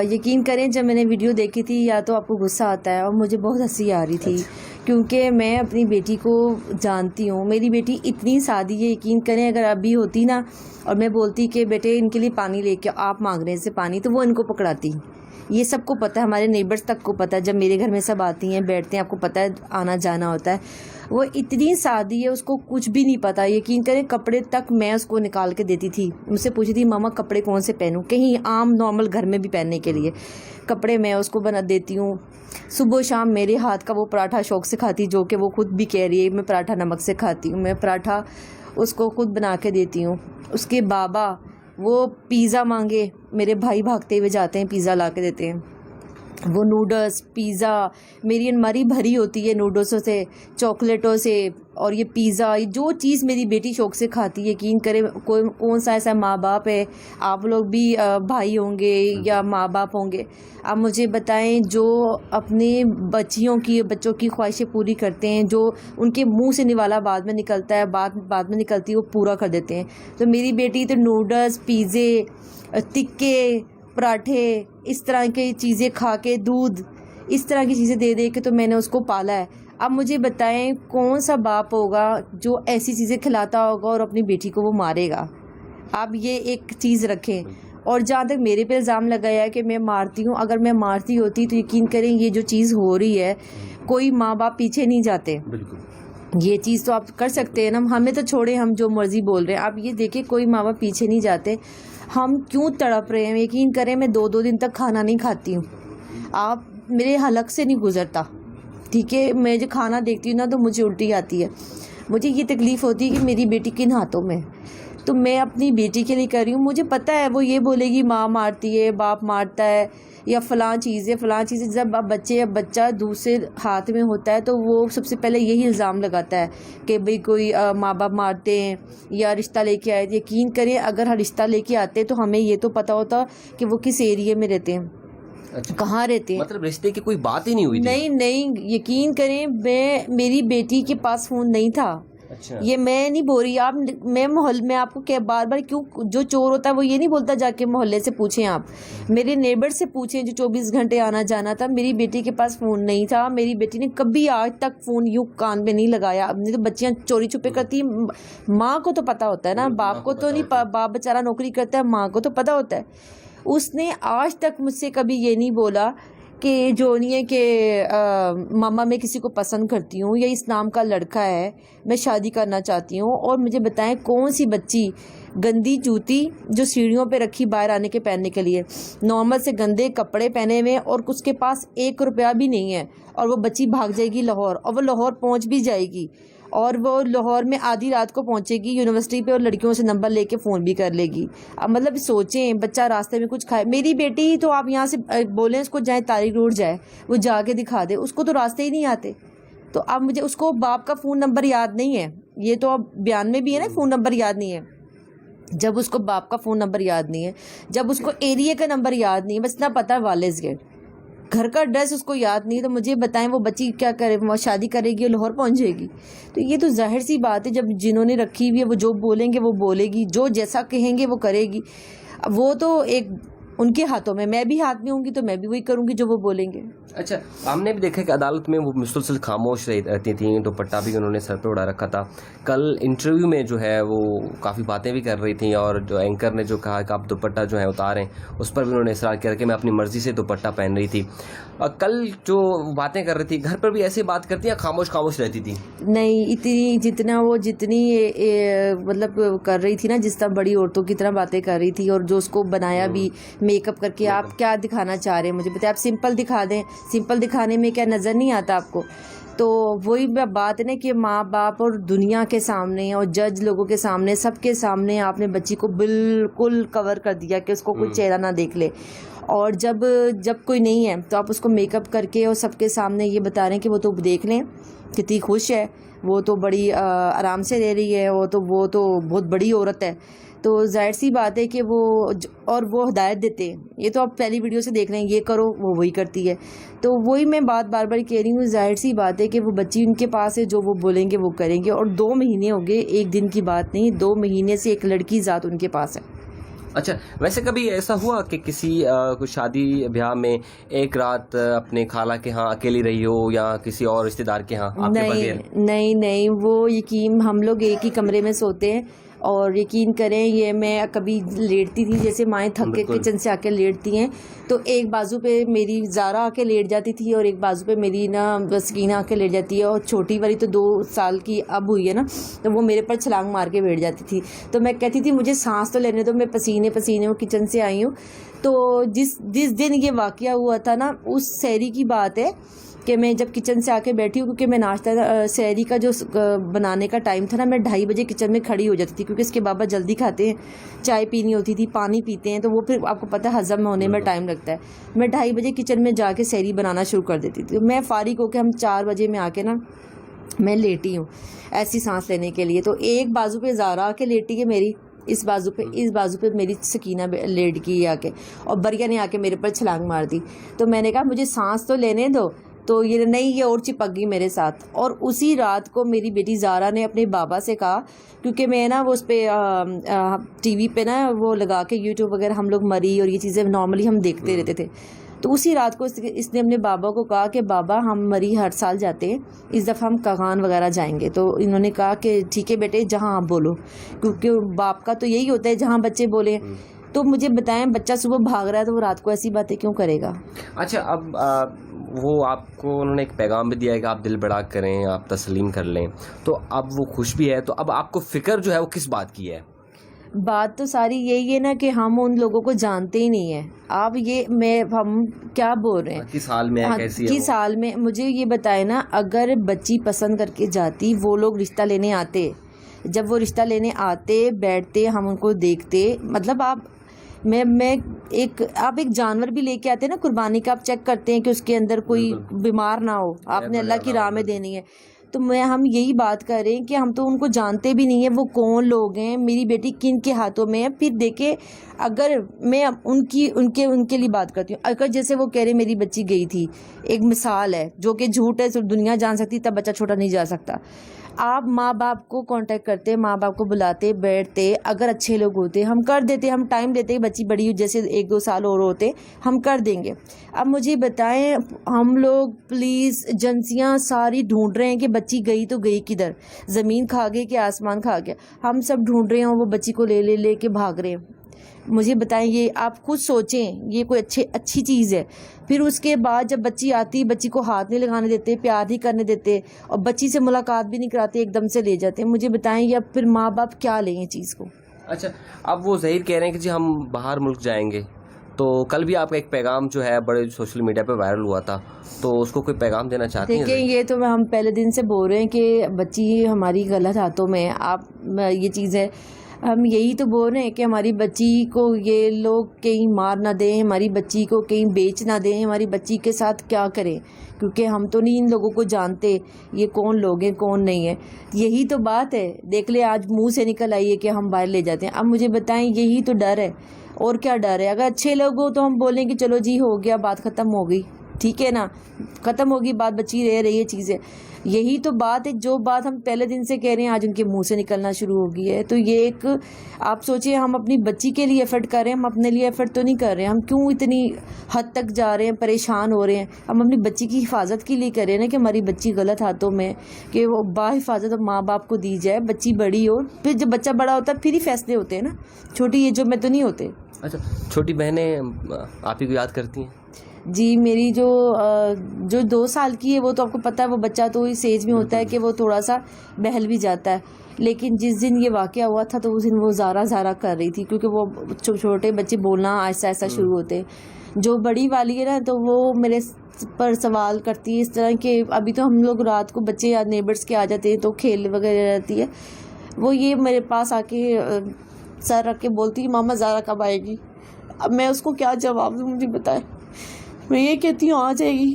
یقین کریں جب میں نے ویڈیو دیکھی تھی یا تو آپ کو غصہ آتا ہے اور مجھے بہت ہنسی آ رہی تھی، کیونکہ میں اپنی بیٹی کو جانتی ہوں. میری بیٹی اتنی سادی ہے، یقین کریں اگر ابھی ہوتی نا اور میں بولتی کہ بیٹے ان کے لیے پانی لے کے آپ مانگ رہے ہیں سے پانی، تو وہ ان کو پکڑاتی. یہ سب کو پتہ ہے، ہمارے نیبرز تک کو پتہ ہے، جب میرے گھر میں سب آتی ہیں بیٹھتے ہیں آپ کو پتہ ہے آنا جانا ہوتا ہے. وہ اتنی سادی ہے، اس کو کچھ بھی نہیں پتہ. یقین کریں کپڑے تک میں اس کو نکال کے دیتی تھی، مجھ سے پوچھی تھی ماما کپڑے کون سے پہنوں، کہیں عام نارمل گھر میں بھی پہننے کے لیے کپڑے میں اس کو بنا دیتی ہوں. صبح شام میرے ہاتھ کا وہ پراٹھا شوق سے کھاتی، جو کہ وہ خود بھی کہہ رہی ہے میں پراٹھا نمک سے کھاتی ہوں. میں پراٹھا اس کو خود بنا کے دیتی ہوں. اس کے بابا وہ پیزا مانگے، میرے بھائی بھاگتے ہوئے جاتے ہیں پیزا لا کے دیتے ہیں. وہ نوڈلس پیزا، میری الماری بھری ہوتی ہے نوڈلسوں سے، چاکلیٹوں سے، اور یہ پیزا جو چیز میری بیٹی شوق سے کھاتی ہے. یقین کرے کون سا ایسا ماں باپ ہے، آپ لوگ بھی بھائی ہوں گے یا ماں باپ ہوں گے، آپ مجھے بتائیں جو اپنے بچوں کی خواہشیں پوری کرتے ہیں، جو ان کے منہ سے نوالا بعد میں نکلتا ہے، بعد میں نکلتی ہے وہ پورا کر دیتے ہیں. تو میری بیٹی تو نوڈلس پیزے تکے پراٹھے اس طرح کی چیزیں کھا کے، دودھ اس طرح کی چیزیں دے دے کے تو میں نے اس کو پالا ہے. اب مجھے بتائیں کون سا باپ ہوگا جو ایسی چیزیں کھلاتا ہوگا اور اپنی بیٹی کو وہ مارے گا. آپ یہ ایک چیز رکھیں. اور جہاں تک میرے پہ الزام لگایا ہے کہ میں مارتی ہوں، اگر میں مارتی ہوتی تو یقین کریں یہ جو چیز ہو رہی ہے کوئی ماں باپ پیچھے نہیں جاتے. یہ چیز تو آپ کر سکتے ہیں نا، ہمیں تو چھوڑے ہم جو مرضی بول رہے ہیں. آپ یہ دیکھیں کوئی ماں باپ پیچھے نہیں جاتے. ہم کیوں تڑپ رہے ہیں؟ یقین کریں میں 2 دن تک کھانا نہیں کھاتی ہوں. آپ میرے حلق سے نہیں گزرتا، ٹھیک ہے. میں جو کھانا دیکھتی ہوں نا تو مجھے الٹی آتی ہے. مجھے یہ تکلیف ہوتی ہے کہ میری بیٹی کن ہاتھوں میں، تو میں اپنی بیٹی کے لیے کر رہی ہوں. مجھے پتہ ہے وہ یہ بولے گی ماں مارتی ہے، باپ مارتا ہے، یا فلاں چیز ہے فلاں چیز ہے. جب بچہ دوسرے ہاتھ میں ہوتا ہے تو وہ سب سے پہلے یہی الزام لگاتا ہے کہ بھئی کوئی ماں باپ مارتے ہیں یا رشتہ لے کے آئے. یقین کریں اگر ہر رشتہ لے کے آتے تو ہمیں یہ تو پتہ ہوتا کہ وہ کس ایریے میں رہتے ہیں. اچھا. کہاں رہتے ہیں، مطلب رشتے کی کوئی بات ہی نہیں ہوئی تھی؟ نہیں یقین کریں میری بیٹی کے پاس فون نہیں تھا. اچھا. یہ میں نہیں بول رہی، آپ میں محلے میں آپ کو کہ بار کیوں جو چور ہوتا ہے وہ یہ نہیں بولتا جا کے محلے سے پوچھیں، آپ میرے نیبر سے پوچھیں جو 24 گھنٹے آنا جانا تھا. میری بیٹی کے پاس فون نہیں تھا. میری بیٹی نے کبھی آج تک فون یوں کان پہ نہیں لگایا. اب نہیں تو بچیاں چوری چھپے کرتی ہیں، ماں کو تو پتہ ہوتا ہے نا، باپ کو تو نہیں. باپ بیچارہ نوکری کرتا ہے، ماں کو تو پتہ ہوتا ہے. اس نے آج تک مجھ سے کبھی یہ نہیں بولا کہ جو نہیں ہے کہ ماما میں کسی کو پسند کرتی ہوں یا اس نام کا لڑکا ہے میں شادی کرنا چاہتی ہوں. اور مجھے بتائیں کون سی بچی گندی جوتی جو سیڑھیوں پہ رکھی باہر آنے کے پہننے کے لیے، نارمل سے گندے کپڑے پہنے ہوئے اور اس کے پاس 1 روپیہ بھی نہیں ہے، اور وہ بچی بھاگ جائے گی لاہور، اور وہ لاہور پہنچ بھی جائے گی، اور وہ لاہور میں آدھی رات کو پہنچے گی یونیورسٹی پہ اور لڑکیوں سے نمبر لے کے فون بھی کر لے گی. اب مطلب سوچیں بچہ راستے میں کچھ کھائے. میری بیٹی تو آپ یہاں سے بولیں اس کو جائیں تاریخ روڈ جائے، وہ جا کے دکھا دے، اس کو تو راستے ہی نہیں آتے. تو اب مجھے اس کو باپ کا فون نمبر یاد نہیں ہے، یہ تو اب بیان میں بھی ہے نا فون نمبر یاد نہیں ہے. جب اس کو باپ کا فون نمبر یاد نہیں ہے، جب اس کو ایریے کا نمبر یاد نہیں ہے، بس اتنا پتہ ہے والز گیٹ، گھر کا ایڈریس اس کو یاد نہیں، تو مجھے بتائیں وہ بچی کیا کرے؟ وہ شادی کرے گی اور لاہور پہنچ جائے گی. تو یہ تو ظاہر سی بات ہے، جب جنہوں نے رکھی ہوئی ہے وہ جو بولیں گے وہ بولے گی، جو جیسا کہیں گے وہ کرے گی. وہ تو ایک ان کے ہاتھوں میں بھی ہاتھ میں ہوں گی تو میں بھی وہی کروں گی جو وہ بولیں گے. اچھا. ہم نے بھی دیکھا کہ عدالت میں وہ مسلسل خاموش رہتی تھیں، دوپٹہ بھی انہوں نے سر پہ اڑا رکھا تھا. کل انٹرویو میں جو ہے وہ کافی باتیں بھی کر رہی تھیں، اور جو اینکر نے جو کہا کہ آپ دوپٹہ جو ہے اتاریں، اس پر بھی انہوں نے اصرار کیا کہ میں اپنی مرضی سے دوپٹہ پہن رہی تھی. کل جو باتیں کر رہی تھی گھر پر بھی ایسی بات کرتی ہیں، خاموش رہتی تھی؟ نہیں اتنی جتنی مطلب کر رہی تھی نا، جس طرح بڑی عورتوں کی طرح باتیں کر رہی تھی، اور جو اس کو بنایا بھی میک اپ کر کے. آپ کیا دکھانا چاہ رہے ہیں مجھے بتائیں؟ آپ سمپل دکھا دیں، سمپل دکھانے میں کیا نظر نہیں آتا آپ کو؟ تو وہی بات ہے نا کہ ماں باپ اور دنیا کے سامنے اور جج لوگوں کے سامنے سب کے سامنے آپ نے بچی کو بالکل کور کر دیا کہ اس کو کوئی چہرہ نہ دیکھ لے. اور جب کوئی نہیں ہے تو آپ اس کو میک اپ کر کے اور سب کے سامنے یہ بتا رہے ہیں کہ وہ تو دیکھ لیں کتنی خوش ہے، وہ تو بڑی آرام سے رہ رہی ہے، وہ تو بہت بڑی عورت ہے. تو ظاہر سی بات ہے کہ وہ ہدایت دیتے ہیں. یہ تو آپ پہلی ویڈیو سے دیکھ رہے ہیں، یہ کرو وہ وہی کرتی ہے. تو وہی میں بات بار بار کہہ رہی ہوں، ظاہر سی بات ہے کہ وہ بچی ان کے پاس ہے، جو وہ بولیں گے وہ کریں گے. اور 2 مہینے ہو گئے، ایک دن کی بات نہیں، 2 مہینے سے ایک لڑکی ذات ان کے پاس ہے. اچھا ویسے کبھی ایسا ہوا کہ کسی کوئی شادی بیاہ میں ایک رات اپنے خالہ کے ہاں اکیلی رہی ہو یا کسی اور رشتے دار کے ہاں آپ کے بغیر؟ نہیں وہ یقین ہم لوگ ایک ہی کمرے میں سوتے ہیں، اور یقین کریں یہ میں کبھی لیٹتی تھی، جیسے مائیں تھک کے کچن سے آ کے لیٹتی ہیں تو ایک بازو پہ میری زارا آ کے لیٹ جاتی تھی اور ایک بازو پہ میری نا سکینہ آ کے لیٹ جاتی ہے، اور چھوٹی والی تو 2 سال کی اب ہوئی ہے نا، تو وہ میرے پر چھلانگ مار کے بیٹھ جاتی تھی. تو میں کہتی تھی مجھے سانس تو لینے دو، میں پسینے ہوں کچن سے آئی ہوں. تو جس دن یہ واقعہ ہوا تھا نا، اس سحری کی بات ہے کہ میں جب کچن سے آ کے بیٹھی ہوں، کیونکہ میں ناشتہ سحری کا جو بنانے کا ٹائم تھا نا، میں 2:30 بجے کچن میں کھڑی ہو جاتی تھی، کیونکہ اس کے بابا جلدی کھاتے ہیں، چائے پینی ہوتی تھی، پانی پیتے ہیں، تو وہ پھر آپ کو پتہ ہے ہضم ہونے میں ٹائم لگتا ہے. میں 2:30 بجے کچن میں جا کے سحری بنانا شروع کر دیتی تھی. میں فارغ ہو کے ہم 4 بجے میں آ کے نا میں لیٹی ہوں ایسی سانس لینے کے لیے. تو ایک بازو پہ زارا آ کے لیٹی ہے میری، اس بازو پہ میری سکینہ لیٹ کی آ کے، اور بریا نے آ کے میرے پر چھلانگ مار دی. تو میں نے کہا مجھے سانس تو لینے دو، تو یہ نہیں، یہ اور چپک گئی میرے ساتھ. اور اسی رات کو میری بیٹی زارا نے اپنے بابا سے کہا، کیونکہ میں نا وہ اس پہ ٹی وی پہ نا وہ لگا کے یوٹیوب وغیرہ ہم لوگ مری اور یہ چیزیں نارملی ہم دیکھتے رہتے تھے. تو اسی رات کو اس نے اپنے بابا کو کہا کہ بابا ہم مری ہر سال جاتے ہیں، اس دفعہ ہم کاغان وغیرہ جائیں گے. تو انہوں نے کہا کہ ٹھیک ہے بیٹے جہاں آپ بولو، کیونکہ باپ کا تو یہی ہوتا ہے جہاں بچے بولیں. تو مجھے بتائیں بچہ صبح بھاگ رہا ہے تو وہ رات کو ایسی باتیں کیوں کرے گا؟ اچھا اب وہ آپ کو انہوں نے ایک پیغام بھی دیا ہے کہ آپ دل بڑا کریں، آپ تسلیم کر لیں، تو اب وہ خوش بھی ہے، تو اب آپ کو فکر جو ہے وہ کس بات کی ہے؟ بات تو ساری یہی ہے نا کہ ہم ان لوگوں کو جانتے ہی نہیں ہیں. آپ ہم کیا بول رہے ہیں کس حال میں ہے، کیسی ہے کس حال میں؟ مجھے یہ بتائے نا، اگر بچی پسند کر کے جاتی، وہ لوگ رشتہ لینے آتے، جب وہ رشتہ لینے آتے بیٹھتے، ہم ان کو دیکھتے. مطلب آپ ایک جانور بھی لے کے آتے ہیں نا قربانی کا، آپ چیک کرتے ہیں کہ اس کے اندر کوئی بیمار نہ ہو، آپ نے اللہ کی راہ میں دینی ہے. تو ہم یہی بات کر رہے ہیں کہ ہم تو ان کو جانتے بھی نہیں ہیں، وہ کون لوگ ہیں، میری بیٹی کن کے ہاتھوں میں ہے. پھر دیکھیں اگر میں ان کے لیے بات کرتی ہوں، اگر جیسے وہ کہہ رہے میری بچی گئی تھی، ایک مثال ہے جو کہ جھوٹ ہے، صرف دنیا جان سکتی، تب بچہ چھوٹا نہیں جا سکتا. آپ ماں باپ کو کانٹیکٹ کرتے، ماں باپ کو بلاتے، بیٹھتے، اگر اچھے لوگ ہوتے ہم کر دیتے، ہم ٹائم لیتے، بچی بڑی ہو جیسے 1-2 سال اور ہوتے ہم کر دیں گے. اب مجھے بتائیں، ہم لوگ پولیس ایجنسیاں ساری ڈھونڈ رہے ہیں کہ بچی گئی تو گئی کدھر، زمین کھا گئی کہ آسمان کھا گیا، ہم سب ڈھونڈ رہے ہیں، وہ بچی کو لے کے بھاگ رہے ہیں. مجھے بتائیں، یہ آپ خود سوچیں، یہ کوئی اچھی چیز ہے؟ پھر اس کے بعد جب بچی آتی، بچی کو ہاتھ نہیں لگانے دیتے، پیار نہیں کرنے دیتے، اور بچی سے ملاقات بھی نہیں کراتے، ایک دم سے لے جاتے ہیں. مجھے بتائیں یہ پھر ماں باپ کیا لیں یہ چیز کو؟ اچھا اب وہ ظہیر کہہ رہے ہیں کہ جی ہم باہر ملک جائیں گے، تو کل بھی آپ کا ایک پیغام جو ہے بڑے سوشل میڈیا پہ وائرل ہوا تھا، تو اس کو کوئی پیغام دینا چاہتے ہیں؟ دیکھیں یہ تو ہم پہلے دن سے بول رہے ہیں کہ بچی ہماری غلط ہاتھوں میں. آپ یہ چیز ہے، ہم یہی تو بول رہے ہیں کہ ہماری بچی کو یہ لوگ کہیں مار نہ دیں، ہماری بچی کو کہیں بیچ نہ دیں، ہماری بچی کے ساتھ کیا کریں، کیونکہ ہم تو نہیں ان لوگوں کو جانتے یہ کون لوگ ہیں کون نہیں ہے. یہی تو بات ہے. دیکھ لیں آج منہ سے نکل آئی ہے کہ ہم باہر لے جاتے ہیں. اب مجھے بتائیں یہی تو ڈر ہے، اور کیا ڈر ہے؟ اگر اچھے لوگ ہو تو ہم بولیں کہ چلو جی ہو گیا، بات ختم ہو گئی، ٹھیک ہے نا، ختم ہوگی بات، بچی رہ رہی ہے چیزیں. یہی تو بات ہے، جو بات ہم پہلے دن سے کہہ رہے ہیں آج ان کے منہ سے نکلنا شروع ہو گئی ہے. تو یہ ایک آپ سوچیں، ہم اپنی بچی کے لیے ایفرٹ کر رہے ہیں، ہم اپنے لیے ایفرٹ تو نہیں کر رہے ہیں. ہم کیوں اتنی حد تک جا رہے ہیں، پریشان ہو رہے ہیں؟ ہم اپنی بچی کی حفاظت کے لیے کر رہے ہیں نا، کہ ہماری بچی غلط ہاتھوں میں، کہ وہ باحفاظت ماں باپ کو دی جائے، بچی بڑی ہو. پھر جب بچہ بڑا ہوتا ہے پھر ہی فیصلے ہوتے ہیں نا، چھوٹی ایجوں میں تو نہیں ہوتے. اچھا چھوٹی بہنیں آپ ہی کو یاد کرتی ہیں؟ جی میری جو 2 سال کی ہے وہ تو آپ کو پتہ ہے، وہ بچہ تو اس ایج میں ہوتا ہے کہ وہ تھوڑا سا بہل بھی جاتا ہے. لیکن جس دن یہ واقعہ ہوا تھا تو اس دن وہ زارا کر رہی تھی، کیونکہ وہ چھوٹے بچے بولنا آہستہ آہستہ شروع ہوتے. جو بڑی والی ہے نا تو وہ میرے پر سوال کرتی ہے اس طرح کہ ابھی تو ہم لوگ رات کو بچے یا نیبرس کے آ جاتے ہیں تو کھیل وغیرہ رہتی ہے. وہ یہ میرے پاس آ کے سر رکھ کے بولتی ہے ماما زارا کب آئے گی؟ اب میں اس کو کیا جواب دوں؟ مجھے بتائے. میں یہ کہتی ہوں آ جائے گی،